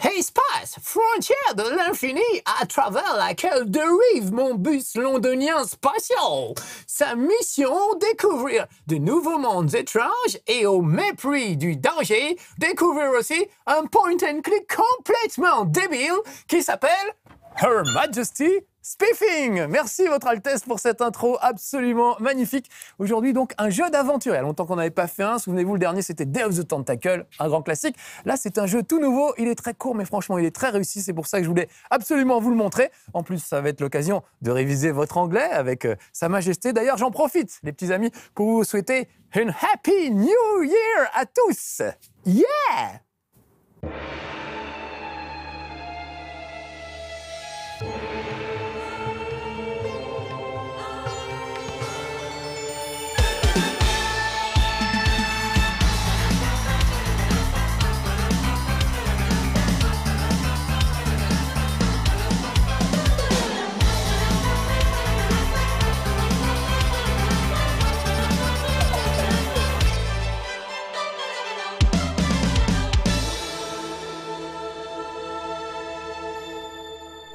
Hey Space, frontière de l'infini, à travers laquelle dérive mon bus londonien spatial. Sa mission, découvrir de nouveaux mondes étranges et au mépris du danger, découvrir aussi un point and click complètement débile qui s'appelle Her Majesty Spiffing. Merci Votre Altesse pour cette intro absolument magnifique. Aujourd'hui donc un jeu d'aventure. Il y a longtemps qu'on n'avait pas fait un. Souvenez-vous, le dernier c'était Day of the Tentacle, un grand classique. Là c'est un jeu tout nouveau. Il est très court mais franchement il est très réussi. C'est pour ça que je voulais absolument vous le montrer. En plus ça va être l'occasion de réviser votre anglais avec Sa Majesté. D'ailleurs j'en profite les petits amis pour vous souhaiter une Happy New Year à tous. Yeah!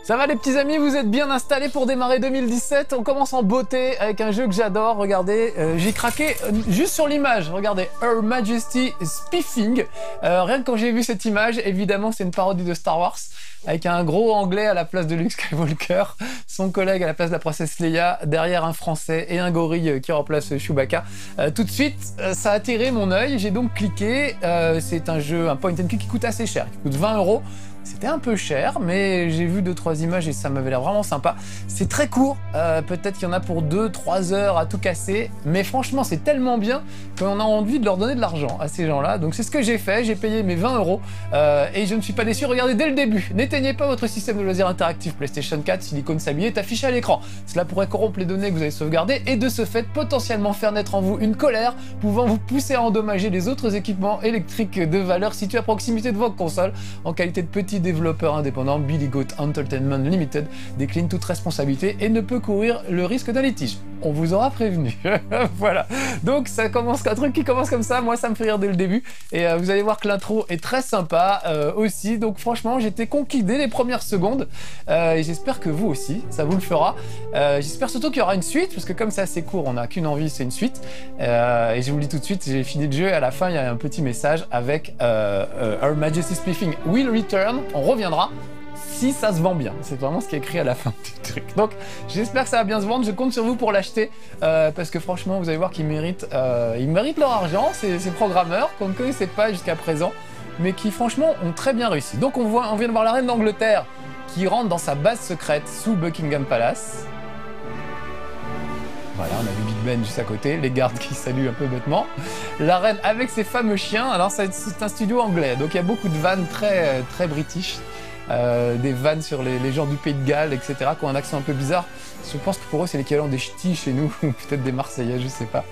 Ça va les petits amis, vous êtes bien installés pour démarrer 2017. On commence en beauté avec un jeu que j'adore. Regardez, j'ai craqué juste sur l'image. Regardez, Her Majesty Spiffing. Rien que quand j'ai vu cette image, évidemment c'est une parodie de Star Wars. Avec un gros anglais à la place de Luke Skywalker, son collègue à la place de la princesse Leia, derrière un français et un gorille qui remplace Chewbacca. Tout de suite, ça a attiré mon œil, j'ai donc cliqué. C'est un jeu, un point and click qui coûte assez cher, qui coûte 20 €. C'était un peu cher, mais j'ai vu 2-3 images et ça m'avait l'air vraiment sympa. C'est très court, peut-être qu'il y en a pour 2-3 heures à tout casser, mais franchement c'est tellement bien qu'on a envie de leur donner de l'argent à ces gens-là. Donc c'est ce que j'ai fait, j'ai payé mes 20 € et je ne suis pas déçu. Regardez dès le début, n'éteignez pas votre système de loisirs interactif PlayStation 4 si l'icône sablier est affichée à l'écran. Cela pourrait corrompre les données que vous avez sauvegardées et de ce fait potentiellement faire naître en vous une colère pouvant vous pousser à endommager les autres équipements électriques de valeur situés à proximité de votre console. En qualité de petit développeur indépendant, Billy Goat Entertainment Limited décline toute responsabilité et ne peut courir le risque d'un litige. On vous aura prévenu. Voilà. Donc ça commence, un truc qui commence comme ça, moi ça me fait rire dès le début. Et vous allez voir que l'intro est très sympa aussi. Donc franchement, j'étais conquis dès les premières secondes. Et j'espère que vous aussi, ça vous le fera. J'espère surtout qu'il y aura une suite, parce que comme c'est assez court, on n'a qu'une envie, c'est une suite. Et je vous le dis tout de suite, j'ai fini le jeu et à la fin, il y a un petit message avec Her Majesty Spiffing will return. On reviendra si ça se vend bien. C'est vraiment ce qui est écrit à la fin du truc. Donc j'espère que ça va bien se vendre. Je compte sur vous pour l'acheter parce que franchement vous allez voir qu'ils méritent leur argent, ces programmeurs qu'on ne connaissait pas jusqu'à présent, mais qui franchement ont très bien réussi. Donc on vient de voir la reine d'Angleterre qui rentre dans sa base secrète sous Buckingham Palace. Voilà, on a vu Big Ben juste à côté, les gardes qui saluent un peu bêtement. La reine avec ses fameux chiens. Alors c'est un studio anglais, donc il y a beaucoup de vannes très british. Des vannes sur les gens du Pays de Galles, etc., qui ont un accent un peu bizarre. Je pense que pour eux c'est l'équivalent des ch'tis chez nous, ou peut-être des Marseillais, je sais pas.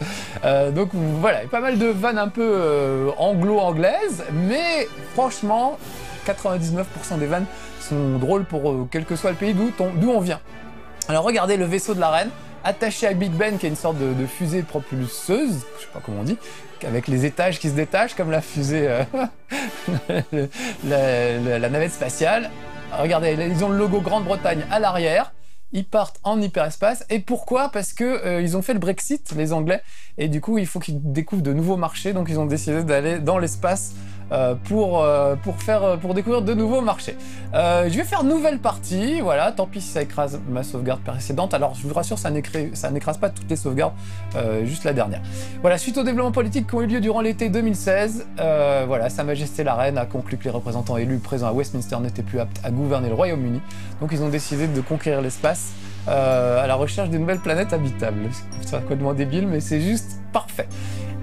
Donc voilà, il y a pas mal de vannes un peu anglo-anglaises, mais franchement, 99% des vannes sont drôles pour quel que soit le pays d'où on vient. Alors regardez le vaisseau de la reine, attaché à Big Ben, qui est une sorte de fusée propulseuse, je sais pas comment on dit, avec les étages qui se détachent, comme la fusée, la navette spatiale. Regardez, ils ont le logo Grande-Bretagne à l'arrière. Ils partent en hyperespace. Et pourquoi? Parce que ils ont fait le Brexit, les Anglais, et du coup, il faut qu'ils découvrent de nouveaux marchés. Donc, ils ont décidé d'aller dans l'espace pour découvrir de nouveaux marchés. Je vais faire nouvelle partie, voilà, tant pis si ça écrase ma sauvegarde précédente. Alors je vous rassure, ça n'écrase pas toutes les sauvegardes, juste la dernière. Voilà, suite aux développements politiques qui ont eu lieu durant l'été 2016, voilà, Sa Majesté la Reine a conclu que les représentants élus présents à Westminster n'étaient plus aptes à gouverner le Royaume-Uni. Donc ils ont décidé de conquérir l'espace à la recherche d'une nouvelle planète habitable. C'est complètement débile, mais c'est juste parfait.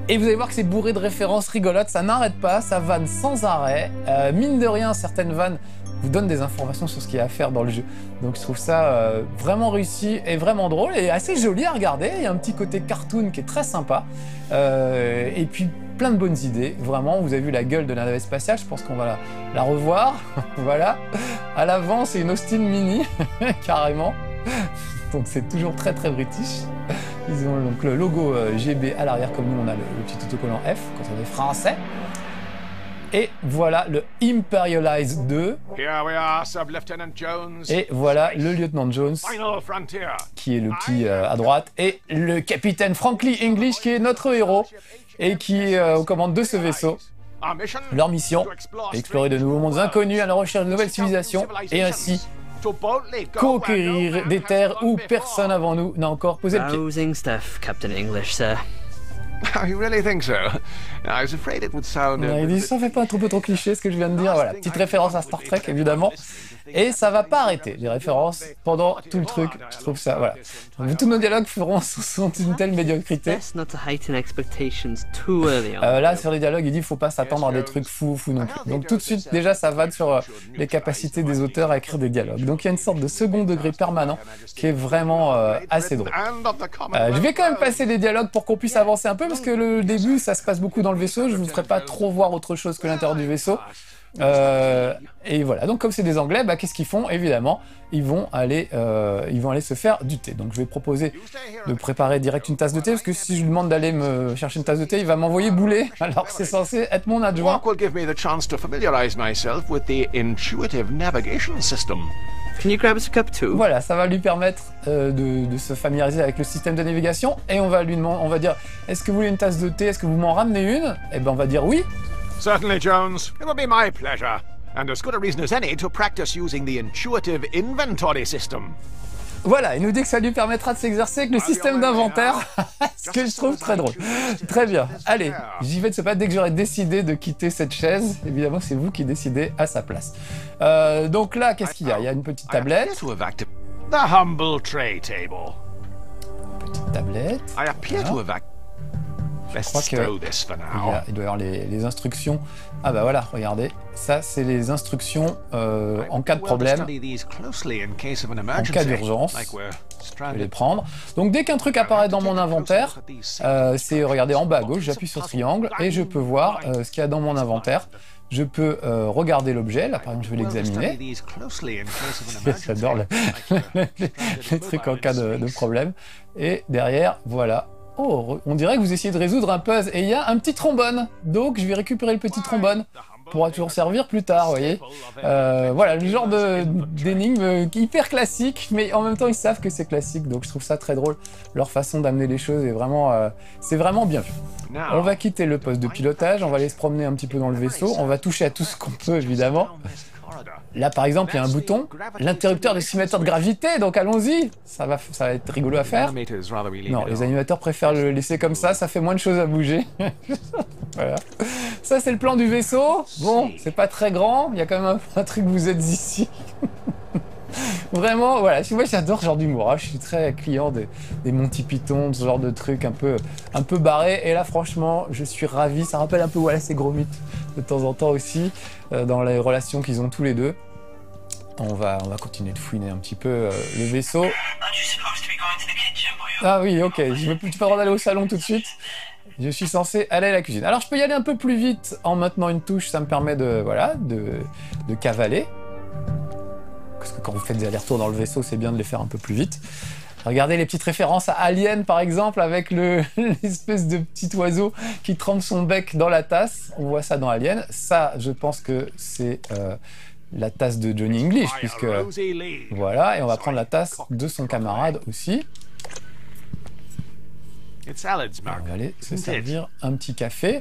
Et vous allez voir que c'est bourré de références rigolotes, ça n'arrête pas, ça vanne sans arrêt. Mine de rien, certaines vannes vous donnent des informations sur ce qu'il y a à faire dans le jeu. Donc je trouve ça vraiment réussi et vraiment drôle et assez joli à regarder. Il y a un petit côté cartoon qui est très sympa. Et puis plein de bonnes idées, vraiment. Vous avez vu la gueule de la navette spatiale, je pense qu'on va la revoir. Voilà. À l'avant, c'est une Austin Mini, carrément. Donc c'est toujours très british. Ils ont donc le logo GB à l'arrière, comme nous on a le petit autocollant F quand on est français. Et voilà le Imperialize 2. Et voilà le lieutenant Jones, qui est le petit à droite, et le capitaine Franklin English, qui est notre héros, et qui est aux commandes de ce vaisseau. Leur mission, explorer de nouveaux mondes inconnus à la recherche de nouvelles civilisations, et ainsi conquérir des terres où personne avant nous n'a encore posé le pied. Rousing stuff, Captain English, sir. Oh, you really think so? I was afraid it would sound... Il dit, ça fait pas un peu trop cliché ce que je viens de dire. Voilà, petite référence à Star Trek, évidemment. Et ça va pas arrêter, les références, pendant tout le truc. Je trouve ça, voilà. Tous nos dialogues sont une telle médiocrité. Là, sur les dialogues, il dit, faut pas s'attendre à des trucs fous non plus. Donc tout de suite, déjà, ça va sur les capacités des auteurs à écrire des dialogues. Donc il y a une sorte de second degré permanent qui est vraiment assez drôle. Je vais quand même passer les dialogues pour qu'on puisse avancer un peu, parce que le début, ça se passe beaucoup dans le vaisseau. Je vous ferai pas trop voir autre chose que l'intérieur du vaisseau. Et voilà, donc comme c'est des Anglais, bah, qu'est-ce qu'ils font? Évidemment, ils vont aller se faire du thé. Donc je vais proposer de préparer direct une tasse de thé, parce que si je lui demande d'aller me chercher une tasse de thé, il va m'envoyer bouler, alors que c'est censé être mon adjoint. Can you grab us a cup too? Voilà, ça va lui permettre de se familiariser avec le système de navigation, et on va dire, est-ce que vous voulez une tasse de thé? Est-ce que vous m'en ramenez une? Et ben on va dire oui. Certainly, Jones. It will be my pleasure. And as good a reason as any to practice using the intuitive inventory system. Voilà, il nous dit que ça lui permettra de s'exercer avec le système d'inventaire, ce que je trouve très drôle. Très bien. Allez, j'y vais de ce pas. Dès que j'aurai décidé de quitter cette chaise, évidemment, c'est vous qui décidez à sa place. Donc là, qu'est-ce qu'il y a? Il y a une petite tablette. The humble tray table. Petite tablette. I appear to have je crois qu'il doit y avoir les instructions. Ah bah voilà, regardez. Ça, c'est les instructions en cas de problème, en cas d'urgence. Je vais les prendre. Donc dès qu'un truc apparaît dans mon inventaire, c'est, regardez, en bas à gauche, j'appuie sur triangle et je peux voir ce qu'il y a dans mon inventaire. Je peux regarder l'objet, là par exemple je vais l'examiner. J'adore les trucs en cas de problème. Et derrière, voilà. Oh, on dirait que vous essayez de résoudre un puzzle. Et il y a un petit trombone. Donc je vais récupérer le petit trombone. Pourra toujours servir plus tard, vous voyez. Voilà, le genre d'énigme hyper classique, mais en même temps ils savent que c'est classique, donc je trouve ça très drôle. Leur façon d'amener les choses est vraiment, c'est vraiment bien vu. On va quitter le poste de pilotage, on va aller se promener un petit peu dans le vaisseau, on va toucher à tout ce qu'on peut évidemment. Là par exemple il y a un bouton, l'interrupteur de simulateur de gravité, donc allons-y, ça va être rigolo à faire. Non, les animateurs préfèrent le laisser comme ça fait moins de choses à bouger. Voilà. Ça c'est le plan du vaisseau, bon c'est pas très grand, il y a quand même un truc, vous êtes ici. Vraiment, voilà, moi j'adore ce genre d'humour, hein. Je suis très client des Monty Python, de ce genre de trucs un peu barrés, et là franchement je suis ravi, ça rappelle un peu voilà, ces gros mythes de temps en temps aussi, dans les relations qu'ils ont tous les deux. On va continuer de fouiner un petit peu le vaisseau. Ah oui, ok, tu peux pas le droit d'aller au salon tout de suite. Je suis censé aller à la cuisine. Alors je peux y aller un peu plus vite en maintenant une touche, ça me permet de cavaler. Parce que quand vous faites des allers-retours dans le vaisseau, c'est bien de les faire un peu plus vite. Regardez les petites références à Alien, par exemple, avec l'espèce de petit oiseau qui trempe son bec dans la tasse. On voit ça dans Alien. Ça, je pense que c'est la tasse de Johnny English, puisque... Voilà, et on va prendre la tasse de son camarade aussi. On va aller se servir un petit café.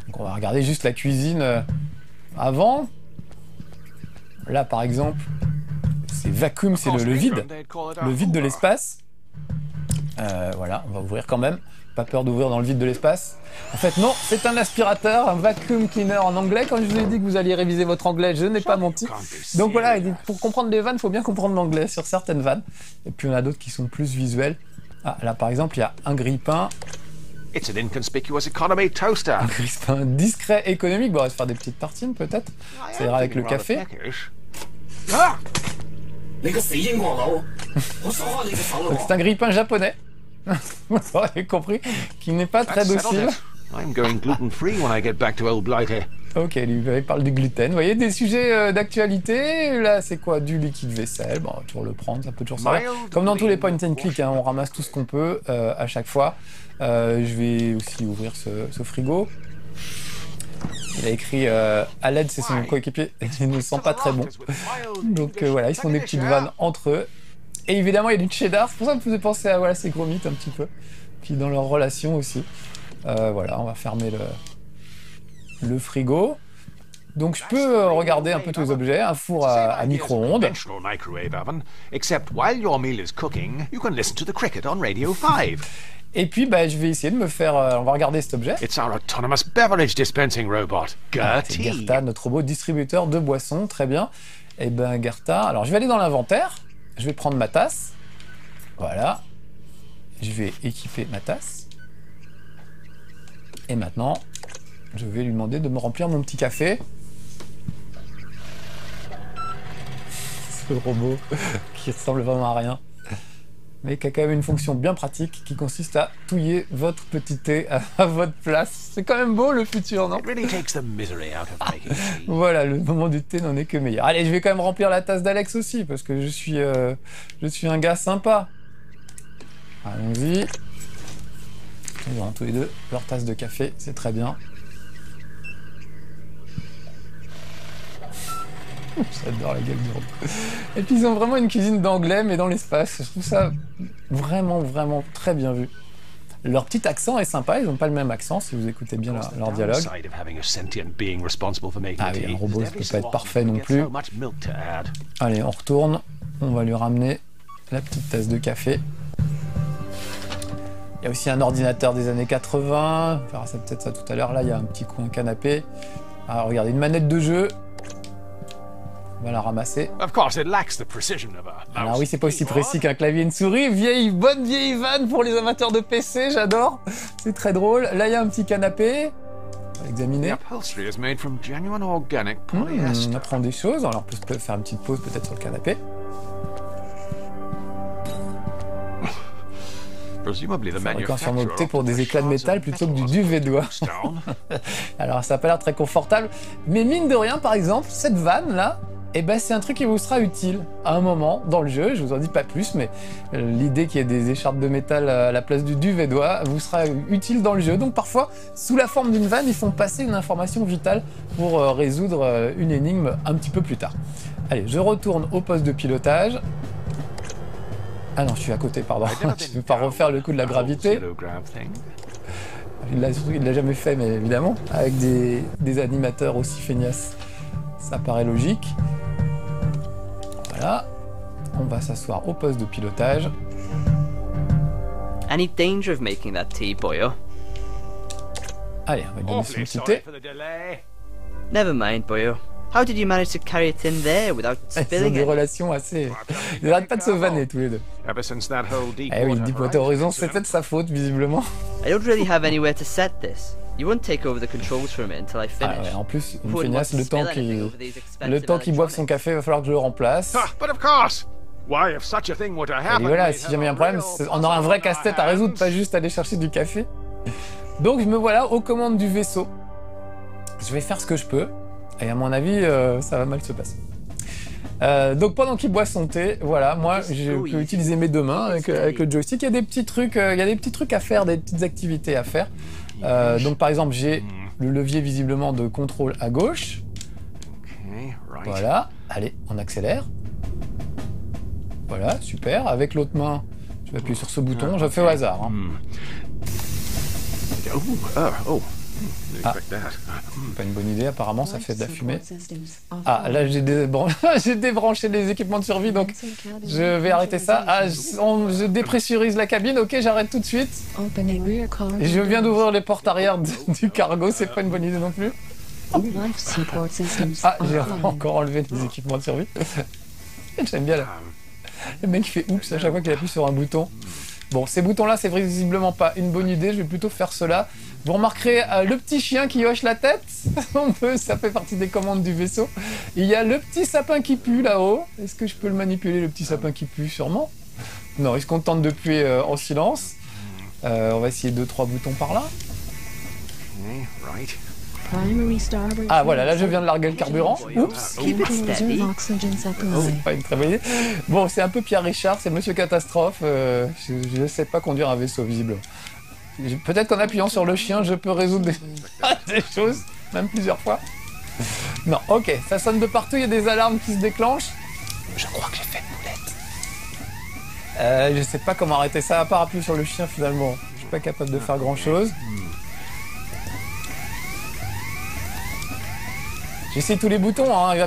Donc on va regarder juste la cuisine avant. Là, par exemple... C'est vacuum, c'est le vide de l'espace. Voilà, on va ouvrir quand même. Pas peur d'ouvrir dans le vide de l'espace. En fait, non, c'est un aspirateur, un vacuum cleaner en anglais. Quand je vous ai dit que vous alliez réviser votre anglais, je n'ai pas menti. Donc voilà, pour comprendre les vannes, il faut bien comprendre l'anglais sur certaines vannes. Et puis on a d'autres qui sont plus visuels. Ah, là par exemple, il y a un grille-pain. Un grille-pain discret, économique. Bon, on va se faire des petites tartines peut-être. Ça ira avec le café. Donc c'est un grille-pain japonais, vous aurez compris, qui n'est pas très docile. Ok, lui il parle du gluten. Vous voyez, des sujets d'actualité. Là, c'est quoi? Du liquide vaisselle. Bon, on va toujours le prendre, ça peut toujours servir. Comme dans tous les point and click, hein, on ramasse tout ce qu'on peut à chaque fois. Je vais aussi ouvrir ce frigo. Il a écrit à l'aide, c'est son coéquipier. Il ne sent pas très bon. Donc voilà, ils font des petites vannes entre eux. Et évidemment, il y a du cheddar. C'est pour ça que ça me faisait penser à voilà, ces gros mythes un petit peu. Puis dans leur relation aussi. Voilà, on va fermer le frigo. Donc je peux regarder un peu tous les objets, un four à micro-ondes. Et puis bah, je vais essayer de me faire... on va regarder cet objet. It's our autonomous beverage dispensing robot, C'est Gerta, notre robot distributeur de boissons, très bien. Et ben Gerta, alors je vais aller dans l'inventaire, je vais prendre ma tasse. Voilà. Je vais équiper ma tasse. Et maintenant, je vais lui demander de me remplir mon petit café. Ce robot qui ressemble vraiment à rien, mais qui a quand même une fonction bien pratique qui consiste à touiller votre petit thé à votre place. C'est quand même beau le futur, non? Voilà, le moment du thé n'en est que meilleur. Allez, je vais quand même remplir la tasse d'Alex aussi, parce que je suis un gars sympa. Allons-y. Ils auront tous les deux leur tasse de café, c'est très bien. J'adore la gueule du robot. Et puis ils ont vraiment une cuisine d'anglais, mais dans l'espace. Je trouve ça vraiment, vraiment très bien vu. Leur petit accent est sympa, ils n'ont pas le même accent si vous écoutez bien leur dialogue. Ah oui, un robot, ça peut pas être parfait non plus. Allez, on retourne. On va lui ramener la petite tasse de café. Il y a aussi un ordinateur des années 80. On verra ça peut-être ça tout à l'heure. Là, il y a un petit coin canapé. Ah, regardez, une manette de jeu. On va la ramasser. Alors oui, c'est pas aussi précis qu'un clavier et une souris. Bonne vieille vanne pour les amateurs de PC, j'adore. C'est très drôle. Là, il y a un petit canapé. On va examiner. On apprend des choses. Alors, on peut faire une petite pause peut-être sur le canapé. Fabricant surmonté pour des éclats de métal plutôt que du duvet de doigts. Alors, ça n'a pas l'air très confortable. Mais mine de rien, par exemple, cette vanne là, eh ben, c'est un truc qui vous sera utile à un moment dans le jeu. Je vous en dis pas plus, mais l'idée qu'il y ait des écharpes de métal à la place du duvet doigt vous sera utile dans le jeu. Donc parfois, sous la forme d'une vanne, ils font passer une information vitale pour résoudre une énigme un petit peu plus tard. Allez, je retourne au poste de pilotage. Ah non, je suis à côté, pardon. Je ne vais pas refaire le coup de la gravité. Il l'a jamais fait, mais évidemment, avec des animateurs aussi feignasses, ça paraît logique. Voilà, on va s'asseoir au poste de pilotage. Any danger of making that tea, boyo? Allez, on va donner son petit thé. Never mind, boyo. How did you manage to carry it in there without Ils ont spilling des it? relations assez... Ils n'arrêtent pas de se vanner tous les deux. Eh oui, Deepwater Horizon, c'est peut-être sa faute, visiblement. I don't really have anywhere to set this. You won't take over the controls from it until I finish. Ah ouais, en plus, une Wouldn't want feignasse, to le temps spill anything over these le temps qu'il boive son café, il va falloir que je le remplace. But of course. Why, if such a thing were to Et happen, voilà, we'd si have jamais il y a a un problème, real on aura un vrai problem on casse-tête à our résoudre, hands. pas juste aller chercher du café. Donc je me voilà aux commandes du vaisseau. Je vais faire ce que je peux, et à mon avis, ça va mal se passer. Donc pendant qu'il boit son thé, voilà, moi je peux utiliser mes deux mains avec le joystick. Il y a des petits trucs, à faire, des petites activités à faire. Donc par exemple, j'ai le levier visiblement de contrôle à gauche. Voilà, allez, on accélère. Voilà, super. Avec l'autre main, je vais appuyer sur ce bouton. Je fais au hasard. Hein. Ah, c'est pas une bonne idée, apparemment, ça fait de la fumée. Ah, là, j'ai débranché les équipements de survie, donc je vais arrêter ça. Ah, je dépressurise la cabine, ok, j'arrête tout de suite. Et je viens d'ouvrir les portes arrière du cargo, c'est pas une bonne idée non plus. Ah, j'ai encore enlevé les équipements de survie. J'aime bien là. Le mec fait oups à chaque fois qu'il appuie sur un bouton. Bon, ces boutons-là, c'est visiblement pas une bonne idée. Je vais plutôt faire cela. Vous remarquerez le petit chien qui hoche la tête. Ça fait partie des commandes du vaisseau. Il y a le petit sapin qui pue là-haut. Est-ce que je peux le manipuler, le petit sapin qui pue? Sûrement. Non, il se contente de puer en silence. On va essayer 2-3 boutons par là. Ah voilà, là je viens de larguer le carburant. Oups. Keep it steady. C'est pas une très bonne idée. Bon, c'est un peu Pierre Richard, c'est Monsieur Catastrophe. Je ne sais pas conduire un vaisseau, visiblement. Peut-être qu'en appuyant sur le chien, je peux résoudre des choses. même plusieurs fois. Non, ok, ça sonne de partout, il y a des alarmes qui se déclenchent. Je crois que j'ai fait une boulette. Je sais pas comment arrêter ça, à part appuyer sur le chien finalement. Je suis pas capable de faire grand chose. J'essaie tous les boutons, hein. Il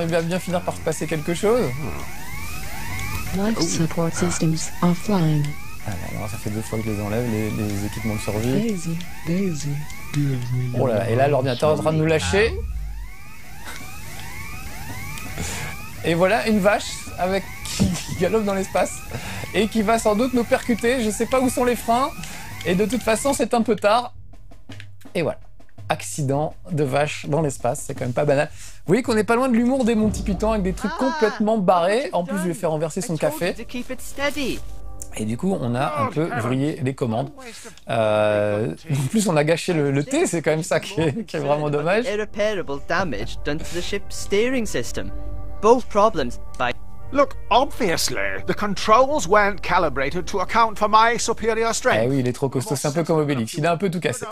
va bien finir par se passer quelque chose. Life support systems offline. Ah là, alors ça fait 2 fois que je les enlève, les équipements de survie. Daisy. Oh là là, et là l'ordinateur est en train de nous lâcher. Et voilà une vache avec qui galope dans l'espace et qui va sans doute nous percuter. Je sais pas où sont les freins et de toute façon c'est un peu tard. Et voilà, accident de vache dans l'espace, c'est quand même pas banal. Vous voyez qu'on n'est pas loin de l'humour des Monty Python avec des trucs complètement barrés. En plus je lui ai fait renverser son café. Et du coup, on a un peu vrillé les commandes. En plus, on a gâché le thé, c'est quand même ça qui est vraiment dommage. Irreparable damage done to the ship's steering system. Both problems by... Look, obviously, the controls weren't calibrated to account for my superior strength. Eh oui, il est trop costaud, c'est un peu comme Obélix, il a un peu tout cassé.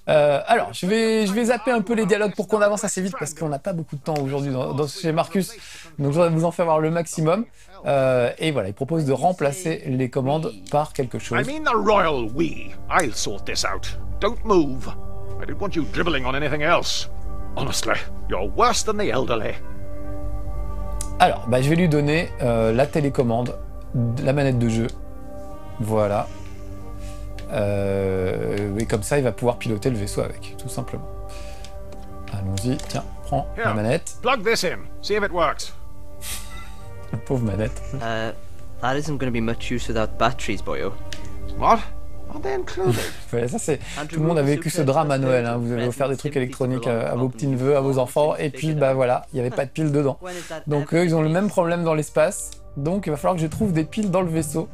Alors, je vais zapper un peu les dialogues pour qu'on avance assez vite, parce qu'on n'a pas beaucoup de temps aujourd'hui chez Marcus, donc je voudrais vous en faire voir le maximum. Et voilà, il propose de remplacer les commandes par quelque chose. I mean the royal we. I'll sort this out. Don't move. I don't want you dribbling on anything else. Honestly, you're worse than the elderly. Alors, bah, je vais lui donner la télécommande, la manette de jeu. Voilà. Et comme ça, il va pouvoir piloter le vaisseau avec, tout simplement. Allons-y, tiens, prends la manette. Plug this in. See if it works. La pauvre manette. That isn't going to be much use without batteries, boyo. What? Are they included? Voilà, ça c'est... Tout le monde a vécu ce drame à Noël, hein. Vous avez offert des trucs électroniques à vos petits-neveux, à vos enfants, et puis bah voilà, il n'y avait pas de piles dedans. Donc eux, ils ont le même problème dans l'espace, donc il va falloir que je trouve des piles dans le vaisseau.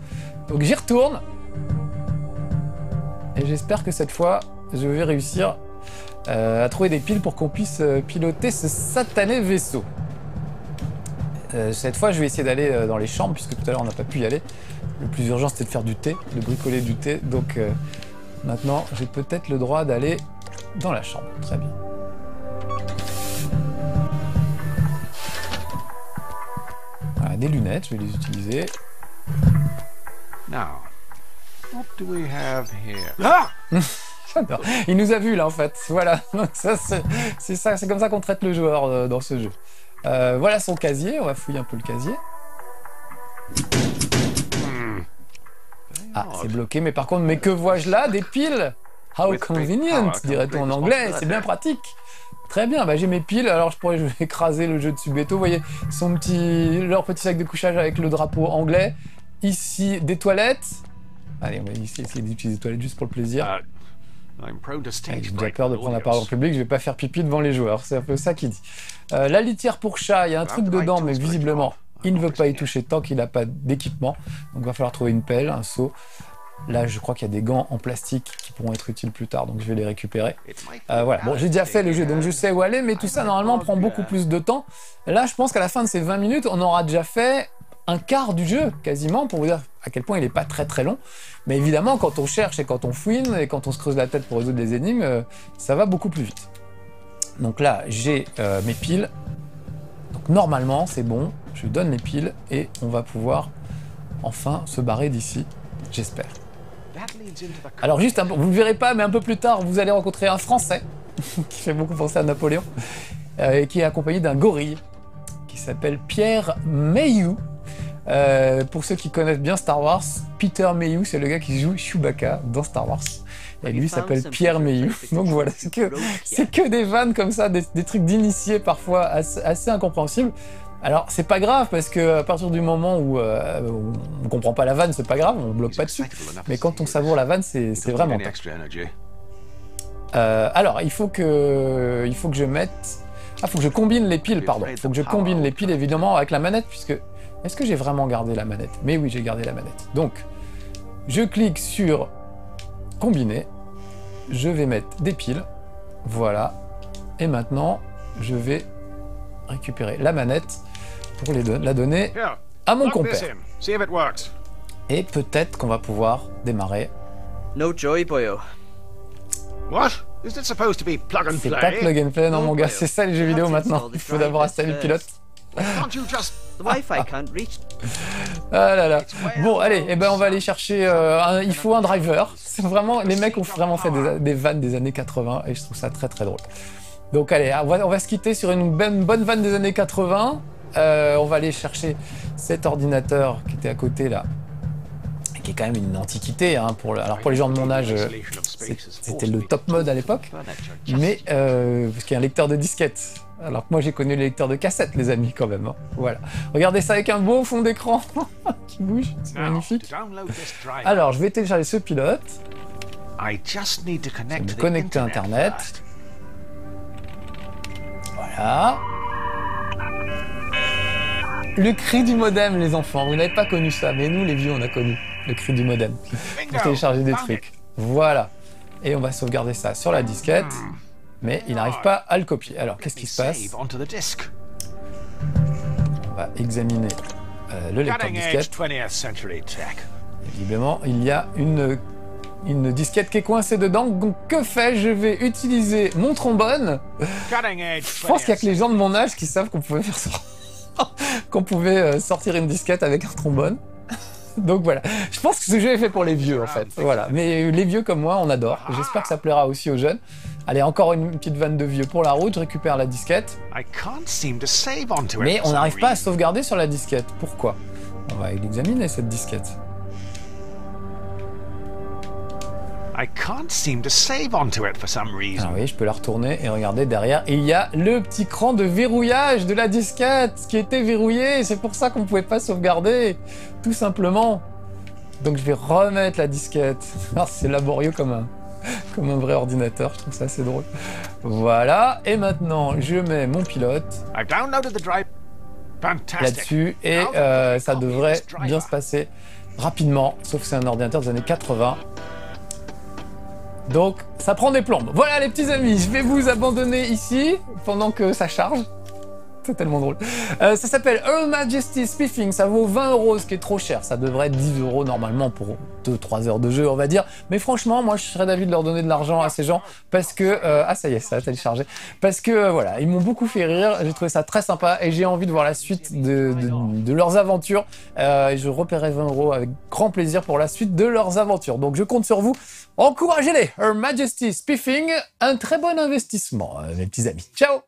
Donc j'y retourne, et j'espère que cette fois, je vais réussir à trouver des piles pour qu'on puisse piloter ce satané vaisseau. Cette fois, je vais essayer d'aller dans les chambres, puisque tout à l'heure, on n'a pas pu y aller. Le plus urgent, c'était de faire du thé, de bricoler du thé. Donc maintenant, j'ai peut-être le droit d'aller dans la chambre. Très bien. Voilà, des lunettes, je vais les utiliser. Now, what do we have here? Ah! J'adore. Il nous a vus, là, en fait. Voilà. Donc ça, c'est comme ça qu'on traite le joueur dans ce jeu. Voilà son casier, on va fouiller un peu le casier. Ah, c'est bloqué, mais par contre, mais que vois-je là? Des piles! How convenient, dirait-on en anglais, c'est bien pratique. Très bien, bah j'ai mes piles, alors je vais écraser le jeu de Subetto. Vous voyez, leur petit sac de couchage avec le drapeau anglais. Ici, des toilettes. Allez, on va essayer d'utiliser des toilettes juste pour le plaisir. J'ai déjà peur de prendre la parole en public, je vais pas faire pipi devant les joueurs, c'est un peu ça qu'il dit. La litière pour chat, il y a un truc dedans, mais visiblement, il ne veut pas y toucher tant qu'il n'a pas d'équipement. Donc il va falloir trouver une pelle, un seau. Là, je crois qu'il y a des gants en plastique qui pourront être utiles plus tard, donc je vais les récupérer. Voilà, bon, j'ai déjà fait le jeu, donc je sais où aller, mais tout ça, normalement, prend beaucoup plus de temps. Là, je pense qu'à la fin de ces 20 minutes, on aura déjà fait un quart du jeu, quasiment, pour vous dire à quel point il n'est pas très très long. Mais évidemment, quand on cherche et quand on fouine et quand on se creuse la tête pour résoudre des énigmes, ça va beaucoup plus vite. Donc là, j'ai mes piles. Donc normalement, c'est bon. Je lui donne les piles et on va pouvoir enfin se barrer d'ici, j'espère. Alors juste, vous ne le verrez pas, mais un peu plus tard, vous allez rencontrer un Français qui fait beaucoup penser à Napoléon et qui est accompagné d'un gorille qui s'appelle Pierre Mayhew. Pour ceux qui connaissent bien Star Wars, Peter Mayhew, c'est le gars qui joue Chewbacca dans Star Wars. Et lui s'appelle Pierre Mayhew. Donc voilà, c'est que des vannes comme ça, des trucs d'initiés parfois assez incompréhensibles. Alors c'est pas grave parce que à partir du moment où on comprend pas la vanne, c'est pas grave, on bloque pas dessus. Mais quand on savoure la vanne, c'est vraiment top. Alors il faut que je mette... Ah, faut que je combine les piles, pardon. Faut que je combine les piles évidemment avec la manette puisque... Est-ce que j'ai vraiment gardé la manette? Mais oui, j'ai gardé la manette. Donc, je clique sur combiner. Je vais mettre des piles. Voilà. Et maintenant, je vais récupérer la manette pour la donner à mon compère. Et peut-être qu'on va pouvoir démarrer. No joy, boyo. What? Is it supposed to be plug and C'est pas play? plug and play, non No, mon gars, Boyo. c'est ça les jeux You vidéo have to maintenant. install the Il faut d'abord drivers installer le pilote. Can't you just... The Wi-Fi can't reach. Ah là là. Bon, allez, eh ben on va aller chercher. Il faut un driver. C'est vraiment, les mecs ont vraiment fait des vannes des années 80 et je trouve ça très très drôle. Donc allez, on va se quitter sur une bonne vanne des années 80. On va aller chercher cet ordinateur qui était à côté là, qui est quand même une antiquité. Hein, alors pour les gens de mon âge, c'était le top mode à l'époque. Mais parce qu'il y a un lecteur de disquettes. Alors que moi j'ai connu les lecteurs de cassettes, les amis, quand même. Hein. Voilà. Regardez ça avec un beau fond d'écran qui bouge, c'est Now, magnifique. to download this driver, Alors je vais télécharger ce pilote, I just need to connect me to the connecter à internet. Internet. first. Voilà. Le cri du modem, les enfants. Vous n'avez pas connu ça, mais nous les vieux on a connu le cri du modem pour Bingo, télécharger des found trucs. Voilà. Et on va sauvegarder ça sur la disquette, mais il n'arrive pas à le copier. Alors qu'est-ce qui se passe? Save onto the disk. On va examiner le lecteur Cutting edge disquette. 20th century tech. Visiblement, il y a une disquette qui est coincée dedans. Donc, que fais-je? Je vais utiliser mon trombone. Cutting edge. Je pense qu'il n'y a que les gens de mon âge qui savent qu'on pouvait faire ça. Qu'on pouvait sortir une disquette avec un trombone. Donc voilà. Je pense que ce jeu est fait pour les vieux, en fait. Voilà. Mais les vieux comme moi, on adore. J'espère que ça plaira aussi aux jeunes. Allez, encore une petite vanne de vieux pour la route. Je récupère la disquette. I can't seem to save onto it. Mais for on some n'arrive pas à reason. sauvegarder sur la disquette. Pourquoi? On va l'examiner, cette disquette. I can't seem to save onto it for some Ah reason. oui, je peux la retourner et regarder derrière. Et il y a le petit cran de verrouillage de la disquette qui était verrouillé. C'est pour ça qu'on ne pouvait pas sauvegarder, tout simplement. Donc je vais remettre la disquette. Alors, c'est laborieux comme un vrai ordinateur. Je trouve ça assez drôle. Voilà. Et maintenant, je mets mon pilote I've downloaded the drive. Fantastic. là-dessus. Et Now that ça we copy devrait this driver. bien se passer rapidement. Sauf que c'est un ordinateur des années 80. Donc, ça prend des plombes. Voilà les petits amis, je vais vous abandonner ici pendant que ça charge. C'est tellement drôle. Ça s'appelle Her Majesty Spiffing, ça vaut 20 €, ce qui est trop cher. Ça devrait être 10 € normalement pour 2-3 heures de jeu, on va dire. Mais franchement, moi, je serais d'avis de leur donner de l'argent à ces gens parce que... ah, ça y est, ça a téléchargé. Parce que, voilà, ils m'ont beaucoup fait rire. J'ai trouvé ça très sympa et j'ai envie de voir la suite de leurs aventures. Et je repérerai 20 € avec grand plaisir pour la suite de leurs aventures. Donc, je compte sur vous. Encouragez-les. Her Majesty Spiffing, un très bon investissement, mes petits amis. Ciao!